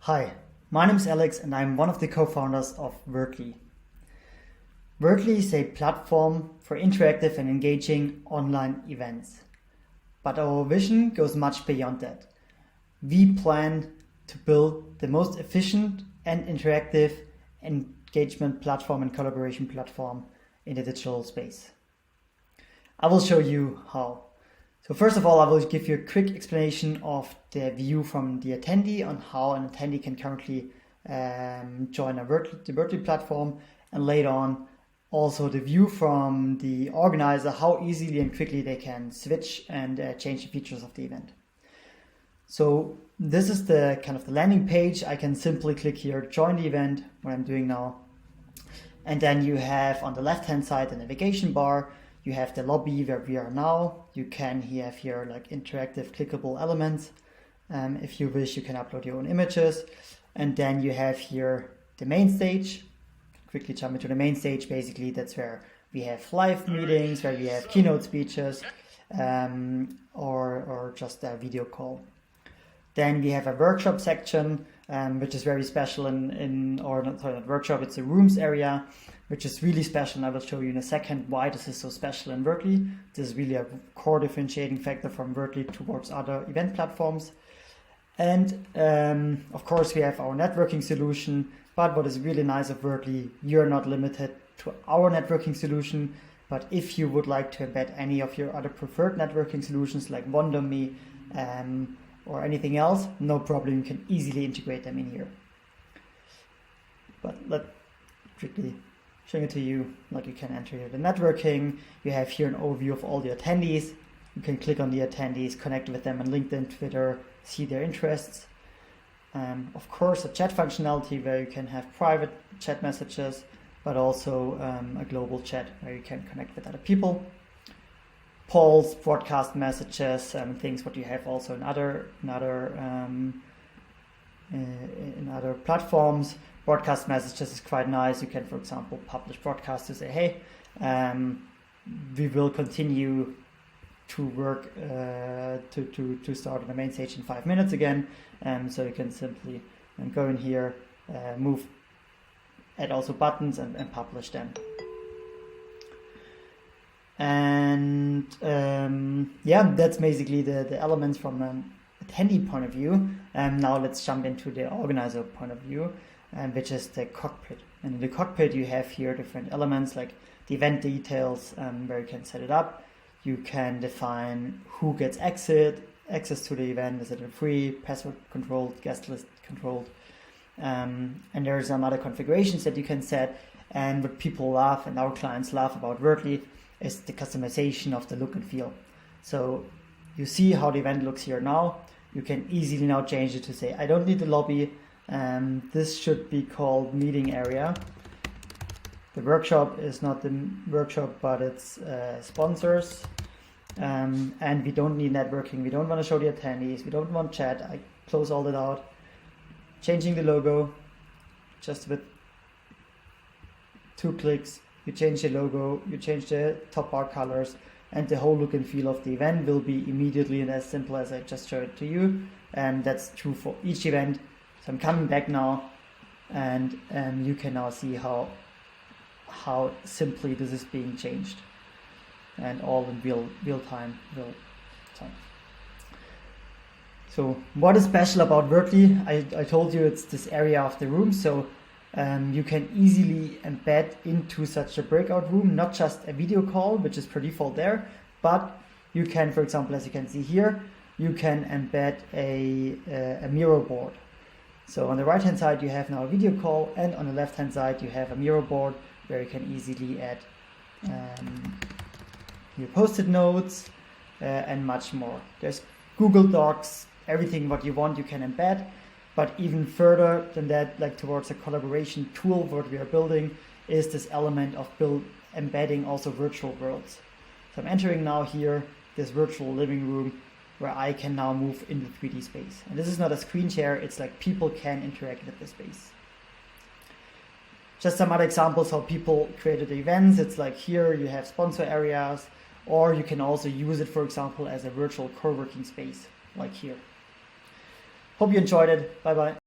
Hi, my name is Alex and I'm one of the co-founders of Veertly. Veertly is a platform for interactive and engaging online events. But our vision goes much beyond that. We plan to build the most efficient and interactive engagement platform and collaboration platform in the digital space. I will show you how. So first of all, I will give you a quick explanation of the view from the attendee on how an attendee can currently join the Veertly platform, and later on also the view from the organizer, how easily and quickly they can switch and change the features of the event. So this is the kind of the landing page. I can simply click here, join the event, what I'm doing now. And then you have on the left-hand side the navigation bar. You have the lobby where we are now. You can have here like interactive clickable elements. If you wish, you can upload your own images. And then you have here the main stage. Quickly jump into the main stage. Basically, that's where we have live meetings, where we have keynote speeches, or just a video call. Then we have a workshop section, which is very special not workshop, it's a rooms area, which is really special. And I will show you in a second why this is so special in Veertly. This is really a core differentiating factor from Veertly towards other event platforms. And of course, we have our networking solution. But what is really nice of Veertly, you're not limited to our networking solution. But if you would like to embed any of your other preferred networking solutions like WonderMe or anything else, no problem, you can easily integrate them in here. But let's quickly show it to you. Like, you can enter here the networking. You have here an overview of all the attendees. You can click on the attendees, connect with them on LinkedIn, Twitter, see their interests. Of course, a chat functionality where you can have private chat messages, but also a global chat where you can connect with other people. Polls, broadcast messages, things what you have also in other platforms. Broadcast messages is quite nice. You can, for example, publish broadcasts to say, hey, we will continue to work to start on the main stage in 5 minutes again. So you can simply go in here, move, add also buttons and publish them. And yeah, that's basically the elements from an attendee point of view. Now let's jump into the organizer point of view, which is the cockpit. And in the cockpit, you have here different elements like the event details, where you can set it up. You can define who gets access to the event. Is it a free, password controlled, guest list controlled? And there are some other configurations that you can set. And what people love and our clients love about Veertly is the customization of the look and feel. So you see how the event looks here now. You can easily now change it to say, I don't need the lobby. This should be called meeting area. The workshop is not the workshop, but it's sponsors. And we don't need networking. We don't want to show the attendees. We don't want chat. I close all that out. Changing the logo, just with 2 clicks. You change the logo, you change the top bar colors, and the whole look and feel of the event will be immediately and as simple as I just showed it to you. And that's true for each event. So I'm coming back now, and you can now see how simply this is being changed, and all in real time. So what is special about Veertly? I told you it's this area of the room. So you can easily embed into such a breakout room, not just a video call, which is per default there, but you can, for example, as you can see here, you can embed a mirror board. So on the right hand side, you have now a video call, and on the left hand side, you have a mirror board where you can easily add your post-it notes and much more. There's Google Docs, everything what you want you can embed. But even further than that, like towards a collaboration tool, what we are building is this element of embedding also virtual worlds. So I'm entering now here this virtual living room where I can now move in the 3D space. And this is not a screen share, it's like people can interact with the space. Just some other examples how people created events. It's like here you have sponsor areas, or you can also use it, for example, as a virtual co-working space, like here. Hope you enjoyed it. Bye-bye.